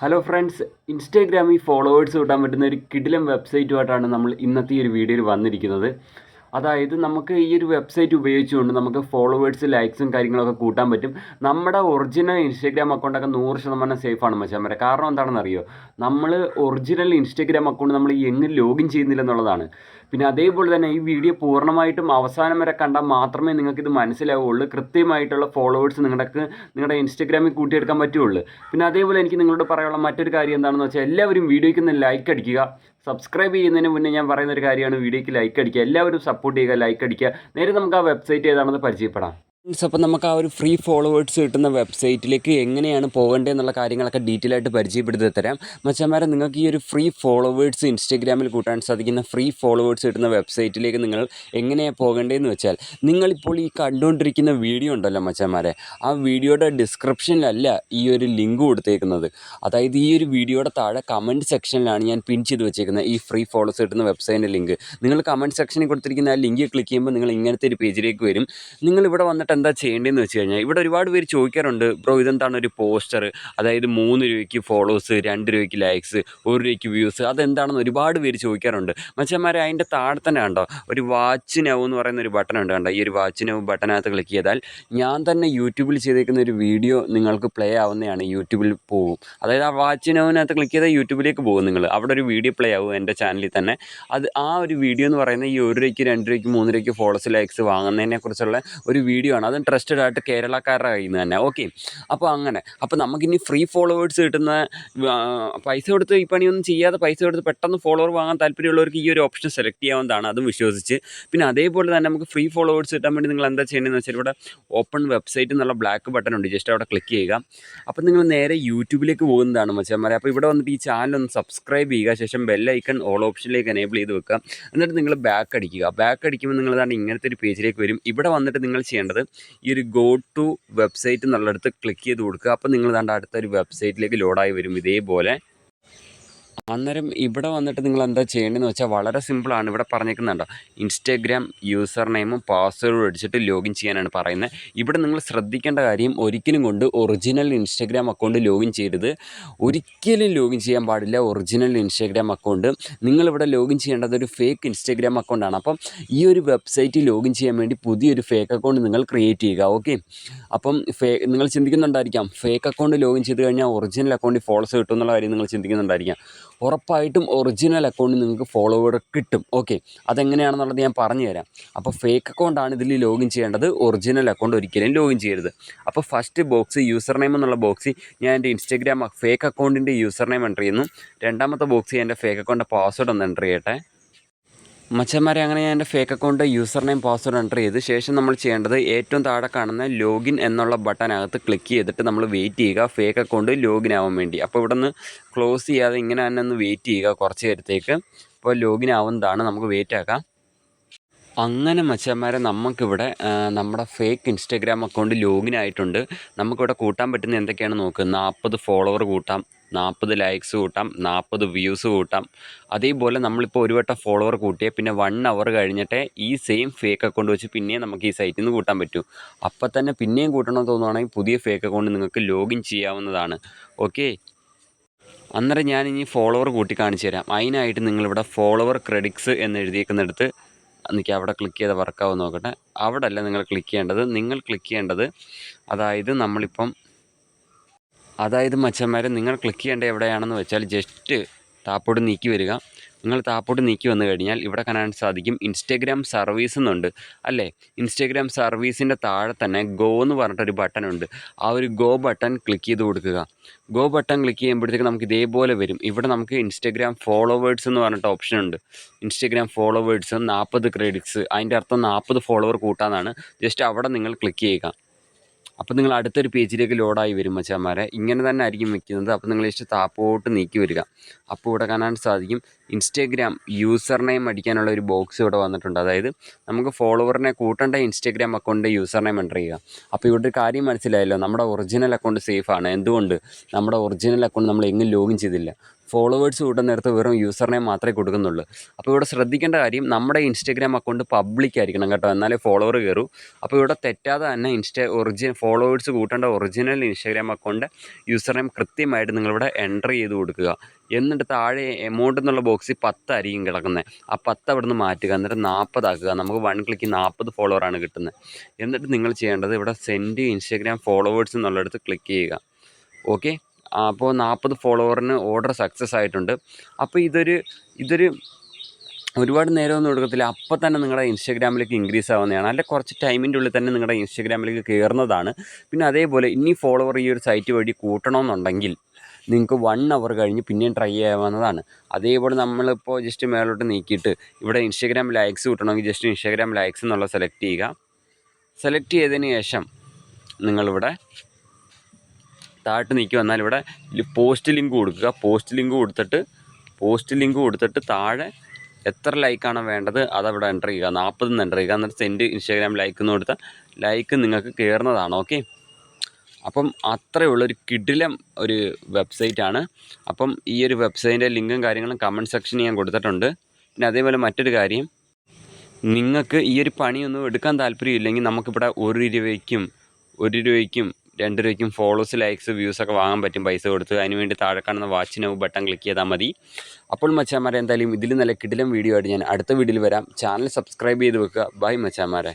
Hello friends, ഇൻസ്റ്റാഗ്രാമിൽ followers കൂട്ടാൻ പറ്റുന്ന ഒരു കിടിലൻ വെബ്സൈറ്റുമായിട്ടാണ് നമ്മൾ ഇന്നത്തെ ഈ ഒരു വീഡിയോയിൽ വന്നിരിക്കുന്നത്. അതായത് നമുക്ക് ഈ ഒരു വെബ്സൈറ്റ് ഉപയോഗിച്ചുകൊണ്ട് നമുക്ക് ഫോളോവേഴ്സ്, ലൈക്സും കാര്യങ്ങളൊക്കെ കൂട്ടാൻ പറ്റും. നമ്മുടെ ഒറിജിനൽ ഇൻസ്റ്റാഗ്രാം അക്കൗണ്ടൊക്കെ 100% സേഫാണ് മച്ചാന്മാരെ. കാരണം എന്താണെന്ന് അറിയോ? നമ്മൾ ഒറിജിനൽ ഇൻസ്റ്റാഗ്രാം അക്കൗണ്ട് നമ്മൾ എങ്ങും ലോഗിൻ ചെയ്യുന്നില്ലെന്നുള്ളതാണ്. പിന്നെ അതേപോലെ തന്നെ ഈ വീഡിയോ പൂർണ്ണമായിട്ടും അവസാനം വരെ കണ്ടാൽ മാത്രമേ നിങ്ങൾക്കിത് മനസ്സിലാവുകയുള്ളൂ. കൃത്യമായിട്ടുള്ള ഫോളോവേഴ്സ് നിങ്ങളുടെ ഇൻസ്റ്റാഗ്രാമിൽ കൂട്ടിയെടുക്കാൻ പറ്റുകയുള്ളൂ. പിന്നെ അതേപോലെ എനിക്ക് നിങ്ങളോട് പറയാനുള്ള മറ്റൊരു കാര്യം എന്താണെന്ന് വെച്ചാൽ, എല്ലാവരും വീഡിയോയ്ക്ക് ഒന്ന് ലൈക്ക് അടിക്കുക. സബ്സ്ക്രൈബ് ചെയ്യുന്നതിന് മുന്നേ ഞാൻ പറയുന്ന ഒരു കാര്യമാണ്, വീഡിയോയ്ക്ക് ലൈക്ക് അടിക്കുക. എല്ലാവരും സപ്പോർട്ട് ചെയ്യുക, ലൈക്ക് അടിക്കുക. നേരെ നമുക്ക് ആ വെബ്സൈറ്റ് ഏതാണെന്ന് പരിചയപ്പെടാം. അപ്പോൾ നമുക്ക് ആ ഒരു ഫ്രീ ഫോളോവേഴ്സ് കിട്ടുന്ന വെബ്സൈറ്റിലേക്ക് എങ്ങനെയാണ് പോകേണ്ടത് എന്നുള്ള കാര്യങ്ങളൊക്കെ ഡീറ്റെയിൽ ആയിട്ട് പരിചയപ്പെടുത്തി തരാം. മച്ചാന്മാരെ, നിങ്ങൾക്ക് ഈ ഒരു ഫ്രീ ഫോളോവേഴ്സ് ഇൻസ്റ്റാഗ്രാമിൽ കൂട്ടാൻ സാധിക്കുന്ന ഫ്രീ ഫോളോവേഴ്സ് കിട്ടുന്ന വെബ്സൈറ്റിലേക്ക് നിങ്ങൾ എങ്ങനെയാണ് പോകേണ്ടതെന്ന് വെച്ചാൽ, നിങ്ങളിപ്പോൾ ഈ കണ്ടുകൊണ്ടിരിക്കുന്ന വീഡിയോ ഉണ്ടല്ലോ മച്ചാന്മാരെ, ആ വീഡിയോയുടെ ഡിസ്ക്രിപ്ഷനിലല്ല ഈ ഒരു ലിങ്ക് കൊടുത്തേക്കുന്നത്. അതായത് ഈ ഒരു വീഡിയോയുടെ താഴെ കമൻറ്റ് സെക്ഷനിലാണ് ഞാൻ പിൻ ചെയ്ത് വെച്ചേക്കുന്നത് ഈ ഫ്രീ ഫോളോവേഴ്സ് കിട്ടുന്ന വെബ്സൈറ്റിൻ്റെ ലിങ്ക്. നിങ്ങൾ കമൻറ്റ് സെക്ഷനിൽ കൊടുത്തിരിക്കുന്ന ആ ലിങ്ക് ക്ലിക്ക് ചെയ്യുമ്പോൾ നിങ്ങൾ ഇങ്ങനത്തെ ഒരു പേജിലേക്ക് വരും. നിങ്ങളിവിടെ വന്നിട്ട് എന്താ ചെയ്യേണ്ടതെന്ന് വെച്ച് കഴിഞ്ഞാൽ, ഇവിടെ ഒരുപാട് പേര് ചോദിക്കാറുണ്ട്, ബ്രോ ഇതെന്താണ് ഒരു പോസ്റ്റർ, അതായത് 3 രൂപയ്ക്ക് ഫോളോവേഴ്സ്, 2 രൂപയ്ക്ക് ലൈക്സ്, 1 രൂപയ്ക്ക് വ്യൂസ്, അതെന്താണെന്ന് ഒരുപാട് പേര് ചോദിക്കാറുണ്ട്. മച്ചന്മാരെ, അതിൻ്റെ താഴെ തന്നെ കണ്ടോ ഒരു വാച്ച് നൗ എന്ന് പറയുന്ന ഒരു ബട്ടൺ ഉണ്ട്. കണ്ടോ, ഈ ഒരു വാച്ച് നൗ ബട്ടനകത്ത് ക്ലിക്ക് ചെയ്താൽ ഞാൻ തന്നെ യൂട്യൂബിൽ ചെയ്തേക്കുന്ന ഒരു വീഡിയോ നിങ്ങൾക്ക് പ്ലേ ആവുന്നതാണ്. യൂട്യൂബിൽ പോകും. അതായത് ആ വാച്ച് നൗവിനകത്ത് ക്ലിക്ക് ചെയ്താൽ യൂട്യൂബിലേക്ക് പോകും. നിങ്ങൾ അവിടെ ഒരു വീഡിയോ പ്ലേ ആവും എൻ്റെ ചാനലിൽ തന്നെ. ആ ഒരു വീഡിയോ എന്ന് പറയുന്നത് ഈ 1 രൂപയ്ക്ക്, 2 രൂപയ്ക്ക്, 3 രൂപയ്ക്ക് ഫോളോവേഴ്സ്, ലൈക്സ് വാങ്ങുന്നതിനെക്കുറിച്ചുള്ള ഒരു വീഡിയോ ആണ്. അതും ട്രസ്റ്റഡ് ആയിട്ട് കേരളക്കാരുടെ കയ്യിൽ നിന്ന് തന്നെ. ഓക്കെ, അപ്പോൾ നമുക്കിനി ഫ്രീ ഫോളോവേഴ്സ് കിട്ടുന്ന, പൈസ കൊടുത്ത് ഈ പണിയൊന്നും ചെയ്യാതെ പൈസ കൊടുത്ത് പെട്ടെന്ന് ഫോളോവർ വാങ്ങാൻ താല്പര്യമുള്ളവർക്ക് ഈ ഒരു ഓപ്ഷൻ സെലക്ട് ചെയ്യാവുന്നതാണ്, അതും വിശ്വസിച്ച്. പിന്നെ അതേപോലെ തന്നെ നമുക്ക് ഫ്രീ ഫോളോവേഴ്സ് കിട്ടാൻ വേണ്ടി നിങ്ങൾ എന്താ ചെയ്യേണ്ടതെന്ന് വെച്ചാൽ, ഇവിടെ ഓപ്പൺ വെബ്സൈറ്റ് എന്നുള്ള ബ്ലാക്ക് ബട്ടൺ ഉണ്ട്, ജസ്റ്റ് അവിടെ ക്ലിക്ക് ചെയ്യുക. അപ്പോൾ നിങ്ങൾ നേരെ യൂട്യൂബിലേക്ക് പോകുന്നതാണ് മച്ചാന്മാരെ. അപ്പോൾ ഇവിടെ വന്നിട്ട് ഈ ചാനൽ ഒന്ന് സബ്സ്ക്രൈബ് ചെയ്യുക. ശേഷം ബെല്ലൈക്കൺ ഓൾ ഓപ്ഷനിലേക്ക് എനേബിൾ ചെയ്ത് വെക്കുക. എന്നിട്ട് നിങ്ങൾ ബാക്ക് അടിക്കുക. ബാക്ക് അടിക്കുമ്പോൾ നിങ്ങൾ ഇങ്ങനത്തെ ഒരു പേജിലേക്ക് വരും. ഇവിടെ വന്നിട്ട് നിങ്ങൾ ചെയ്യേണ്ടത് ഈ ഒരു ഗോ ടു വെബ്സൈറ്റ് എന്നുള്ളിടത്ത് ക്ലിക്ക് ചെയ്ത് കൊടുക്കുക. അപ്പോൾ നിങ്ങൾ അടുത്തൊരു വെബ്സൈറ്റിലേക്ക് ലോഡായി വരും ഇതേപോലെ. അന്നേരം ഇവിടെ വന്നിട്ട് നിങ്ങൾ എന്താ ചെയ്യേണ്ടതെന്ന് വെച്ചാൽ, വളരെ സിമ്പിളാണ്. ഇവിടെ പറഞ്ഞേക്കുന്നുണ്ടോ, ഇൻസ്റ്റാഗ്രാം യൂസർ നെയിമും പാസ്വേഡും അടിച്ചിട്ട് ലോഗിൻ ചെയ്യാനാണ് പറയുന്നത്. ഇവിടെ നിങ്ങൾ ശ്രദ്ധിക്കേണ്ട കാര്യം, ഒരിക്കലും കൊണ്ട് ഒറിജിനൽ ഇൻസ്റ്റാഗ്രാം അക്കൗണ്ട് ലോഗിൻ ചെയ്യരുത്. ഒരിക്കലും ലോഗിൻ ചെയ്യാൻ പാടില്ല ഒറിജിനൽ ഇൻസ്റ്റാഗ്രാം അക്കൗണ്ട്. നിങ്ങളിവിടെ ലോഗിൻ ചെയ്യേണ്ടത് ഒരു ഫേക്ക് ഇൻസ്റ്റാഗ്രാം അക്കൗണ്ടാണ്. അപ്പം ഈ ഒരു വെബ്സൈറ്റിൽ ലോഗിൻ ചെയ്യാൻ വേണ്ടി പുതിയൊരു ഫേക്ക് അക്കൗണ്ട് നിങ്ങൾ ക്രിയേറ്റ് ചെയ്യുക. ഓക്കെ, അപ്പം നിങ്ങൾ ചിന്തിക്കുന്നുണ്ടായിരിക്കാം, ഫേക്ക് അക്കൗണ്ട് ലോഗിൻ ചെയ്ത് കഴിഞ്ഞാൽ ഒറിജിനൽ അക്കൗണ്ടിൽ ഫോളോവേഴ്സ് കിട്ടും എന്നുള്ള കാര്യം നിങ്ങൾ ചിന്തിക്കുന്നുണ്ടായിരിക്കാം. ഉറപ്പായിട്ടും ഒറിജിനൽ അക്കൗണ്ടിൽ നിങ്ങൾക്ക് ഫോളോവർ കിട്ടും. ഓക്കെ, അതെങ്ങനെയാണെന്നുള്ളത് ഞാൻ പറഞ്ഞു തരാം. അപ്പോൾ ഫേക്ക് അക്കൗണ്ടാണ് ഇതിൽ ലോഗിൻ ചെയ്യേണ്ടത്, ഒറിജിനൽ അക്കൗണ്ട് ഒരിക്കലും ലോഗിൻ ചെയ്യരുത്. അപ്പോൾ ഫസ്റ്റ് ബോക്സ് യൂസർ നെയിം എന്നുള്ള ബോക്സിൽ ഞാൻ എൻ്റെ ഇൻസ്റ്റാഗ്രാം ഫേക്ക് അക്കൗണ്ടിൻ്റെ യൂസർ നെയിം എൻ്റർ ചെയ്യുന്നു. രണ്ടാമത്തെ ബോക്സിൽ എൻ്റെ ഫേക്ക് അക്കൗണ്ടിൻ്റെ പാസ്വേഡ് ഒന്ന് എൻ്റർ ചെയ്യട്ടെ. മച്ചന്മാരെ, അങ്ങനെ ഞാൻ എൻ്റെ fake account user name password enter ചെയ്ത് ശേഷം നമ്മൾ ചെയ്യേണ്ടത്, ഏറ്റവും താഴെ കാണുന്ന ലോഗിൻ എന്നുള്ള ബട്ടനകത്ത് ക്ലിക്ക് ചെയ്തിട്ട് നമ്മൾ വെയിറ്റ് ചെയ്യുക ഫേക്ക് അക്കൗണ്ട് ലോഗിൻ ആവാൻ വേണ്ടി. അപ്പോൾ ഇവിടെ നിന്ന് ക്ലോസ് ചെയ്യാതെ ഇങ്ങനെ തന്നെ ഒന്ന് വെയിറ്റ് ചെയ്യുക കുറച്ച് നേരത്തേക്ക്. അപ്പോൾ ലോഗിൻ ആവുന്നതാണ്, നമുക്ക് വെയിറ്റ് ആക്കാം. അങ്ങനെ മച്ചാന്മാരെ, നമുക്കിവിടെ നമ്മുടെ ഫേക്ക് ഇൻസ്റ്റാഗ്രാം അക്കൗണ്ട് ലോഗിൻ ആയിട്ടുണ്ട്. നമുക്കിവിടെ കൂട്ടാൻ പറ്റുന്ന എന്തൊക്കെയാണ് നോക്കുക. 40 ഫോളോവർ കൂട്ടാം, 40 ലൈക്സ് കൂട്ടാം, 40 വ്യൂസ് കൂട്ടാം. അതേപോലെ നമ്മളിപ്പോൾ ഒരു വട്ടം ഫോളോവർ കൂട്ടിയാൽ പിന്നെ 1 അവർ കഴിഞ്ഞിട്ടേ ഈ സെയിം ഫേക്ക് അക്കൗണ്ട് വെച്ച് പിന്നെയും നമുക്ക് ഈ സൈറ്റിൽ നിന്ന് കൂട്ടാൻ പറ്റൂ. അപ്പം തന്നെ പിന്നെയും കൂട്ടണമെന്ന് തോന്നുവാണെങ്കിൽ പുതിയ ഫേക്ക് അക്കൗണ്ട് നിങ്ങൾക്ക് ലോഗിൻ ചെയ്യാവുന്നതാണ്. ഓക്കെ, അന്നേരം ഞാനിനി ഫോളോവർ കൂട്ടി കാണിച്ചു തരാം. അതിനായിട്ട് നിങ്ങളിവിടെ ഫോളോവർ ക്രെഡിറ്റ്സ് എന്ന് എഴുതിയേക്കുന്നിടത്ത് എനിക്ക് അവിടെ ക്ലിക്ക് ചെയ്ത് വർക്കാവും നോക്കട്ടെ. അവിടെ അല്ല നിങ്ങൾ ക്ലിക്ക് ചെയ്യേണ്ടത്, അതായത് മച്ചന്മാരെ, നിങ്ങൾ ക്ലിക്ക് ചെയ്യേണ്ടത് എവിടെയാണെന്ന് വെച്ചാൽ, ജസ്റ്റ് താപ്പോട്ട് നീക്കി വരിക. നിങ്ങൾ താപ്പോട്ട് നീക്കി വന്നു കഴിഞ്ഞാൽ ഇവിടെ കാണാൻ സാധിക്കും ഇൻസ്റ്റാഗ്രാം സർവീസ് എന്നുണ്ട് അല്ലേ. ഇൻസ്റ്റാഗ്രാം സർവീസിൻ്റെ താഴെ തന്നെ ഗോ എന്ന് പറഞ്ഞിട്ടൊരു ബട്ടൺ ഉണ്ട്. ആ ഒരു ഗോ ബട്ടൺ ക്ലിക്ക് ചെയ്ത് കൊടുക്കുക. ഗോ ബട്ടൺ ക്ലിക്ക് ചെയ്യുമ്പോഴത്തേക്ക് നമുക്ക് ഇതേപോലെ വരും. ഇവിടെ നമുക്ക് ഇൻസ്റ്റാഗ്രാം ഫോളോവേഴ്സ് എന്ന് പറഞ്ഞിട്ട് ഓപ്ഷൻ ഉണ്ട്. ഇൻസ്റ്റാഗ്രാം ഫോളോവേഴ്സ് 40 ക്രെഡിറ്റ്സ്, അതിൻ്റെ അർത്ഥം 40 ഫോളോവർ കൂട്ടാന്നാണ്. ജസ്റ്റ് അവിടെ നിങ്ങൾ ക്ലിക്ക് ചെയ്യുക. അപ്പോൾ നിങ്ങൾ അടുത്തൊരു പേജിലേക്ക് ലോഡായി വരും മച്ചാന്മാരെ. ഇങ്ങനെ തന്നെ ആയിരിക്കും വെക്കുന്നത്. അപ്പോൾ നിങ്ങൾ ജസ്റ്റ് താപ്പോട്ട് നീക്കി വരിക. അപ്പോൾ ഇവിടെ കാണാൻ സാധിക്കും ഇൻസ്റ്റാഗ്രാം യൂസർ നെയിം അടിക്കാനുള്ള ഒരു ബോക്സ് ഇവിടെ വന്നിട്ടുണ്ട്. അതായത് നമുക്ക് ഫോളോവറിനെ കൂട്ടേണ്ട ഇൻസ്റ്റാഗ്രാം അക്കൗണ്ടിൻ്റെ യൂസർ നെയിം എൻ്റർ ചെയ്യുക. അപ്പോൾ ഇവിടെ ഒരു കാര്യം മനസ്സിലായല്ലോ, നമ്മുടെ ഒറിജിനൽ അക്കൗണ്ട് സേഫാണ്. എന്തുകൊണ്ട്? നമ്മുടെ ഒറിജിനൽ അക്കൗണ്ട് നമ്മൾ എങ്ങും ലോഗിൻ ചെയ്തില്ല. ഫോളോവേഴ്സ് കൂട്ടാൻ നേരത്ത് വെറും യൂസർ നെയിം മാത്രമേ കൊടുക്കുന്നുള്ളൂ. അപ്പോൾ ഇവിടെ ശ്രദ്ധിക്കേണ്ട കാര്യം നമ്മുടെ ഇൻസ്റ്റാഗ്രാം അക്കൗണ്ട് പബ്ലിക് ആയിരിക്കണം കേട്ടോ, എന്നാലേ ഫോളോവർ കയറൂ. അപ്പോൾ ഇവിടെ തെറ്റാതെ തന്നെ ഫോളോവേഴ്സ് കൂട്ടേണ്ട original Instagram account user name കൃത്യമായിട്ട് നിങ്ങളിവിടെ എൻ്റർ ചെയ്ത് കൊടുക്കുക. എന്നിട്ട് താഴെ എമൗണ്ട് എന്നുള്ള ബോക്സിൽ 10 ആയിരിക്കും കിടക്കുന്നത്. ആ 10 അവിടെ നിന്ന് മാറ്റുക, എന്നിട്ട് 40 ആക്കുക. നമുക്ക് 1 ക്ലിക്ക് 40 ഫോളോവറാണ് കിട്ടുന്നത്. എന്നിട്ട് നിങ്ങൾ ചെയ്യേണ്ടത് ഇവിടെ സെൻഡ് ഇൻസ്റ്റാഗ്രാം ഫോളോവേഴ്സ് എന്നുള്ളിടത്ത് ക്ലിക്ക് ചെയ്യുക. ഓക്കെ, അപ്പോൾ 40 ഫോളോവറിന് ഓർഡർ സക്സസ് ആയിട്ടുണ്ട്. അപ്പോൾ ഇതൊരു ഒരുപാട് നേരമൊന്നും എടുക്കത്തില്ല, അപ്പോൾ തന്നെ നിങ്ങളുടെ ഇൻസ്റ്റാഗ്രാമിലേക്ക് ഇൻക്രീസ് ആവുന്നതാണ്. അല്ല, കുറച്ച് ടൈമിൻ്റെ ഉള്ളിൽ തന്നെ നിങ്ങളുടെ ഇൻസ്റ്റാഗ്രാമിലേക്ക് കയറുന്നതാണ്. പിന്നെ അതേപോലെ ഇനി ഫോളോവർ ഈ ഒരു സൈറ്റ് വഴി കൂട്ടണമെന്നുണ്ടെങ്കിൽ നിങ്ങൾക്ക് 1 അവർ കഴിഞ്ഞ് പിന്നെയും ട്രൈ ചെയ്യാവുന്നതാണ്. അതേപോലെ നമ്മളിപ്പോൾ ജസ്റ്റ് മേലോട്ട് നീക്കിയിട്ട് ഇവിടെ ഇൻസ്റ്റാഗ്രാം ലൈക്സ് കൂട്ടണമെങ്കിൽ ജസ്റ്റ് ഇൻസ്റ്റാഗ്രാം ലൈക്സ് എന്നുള്ള സെലക്ട് ചെയ്യുക. സെലക്ട് ചെയ്തതിന് ശേഷം നിങ്ങളിവിടെ താഴോട്ട് നീക്കി വന്നാൽ ഇവിടെ പോസ്റ്റ് ലിങ്ക് കൊടുക്കുക. പോസ്റ്റ് ലിങ്ക് കൊടുത്തിട്ട് താഴെ എത്ര ലൈക്കാണ് വേണ്ടത് അതവിടെ എൻ്റർ ചെയ്യുക. 40 എന്ന് എൻ്റർ ചെയ്യുക. എന്നിട്ട് സെൻഡ് ഇൻസ്റ്റാഗ്രാം ലൈക്ക് എന്ന് കൊടുത്താൽ ലൈക്ക് നിങ്ങൾക്ക് കയറുന്നതാണ്. ഓക്കെ, അപ്പം അത്രയേ ഉള്ളൊരു കിടിലം ഒരു വെബ്സൈറ്റാണ്. അപ്പം ഈ ഒരു വെബ്സൈറ്റിൻ്റെ ലിങ്കും കാര്യങ്ങളും കമൻറ്റ് സെക്ഷനിൽ ഞാൻ കൊടുത്തിട്ടുണ്ട്. പിന്നെ അതേപോലെ മറ്റൊരു കാര്യം, നിങ്ങൾക്ക് ഈ ഒരു പണിയൊന്നും എടുക്കാൻ താല്പര്യമില്ലെങ്കിൽ നമുക്കിവിടെ 1 രൂപയ്ക്കും 2 രൂപയ്ക്കും ഫോളോസ്, ലൈക്സ്, വ്യൂസൊക്കെ വാങ്ങാൻ പറ്റും പൈസ കൊടുത്ത്. അതിനുവേണ്ടി താഴെ കാണുന്ന വാച്ച് നൗ ബട്ടൺ ക്ലിക്ക് ചെയ്താൽ മതി. അപ്പോൾ മച്ചാന്മാരെ, എന്തായാലും ഇതിൽ നല്ല കിടിലം വീഡിയോ ആയിട്ട് ഞാൻ അടുത്ത വീഡിയോയിൽ വരാം. ചാനൽ സബ്സ്ക്രൈബ് ചെയ്ത് വെക്കുക. ബൈ മച്ചാന്മാരെ.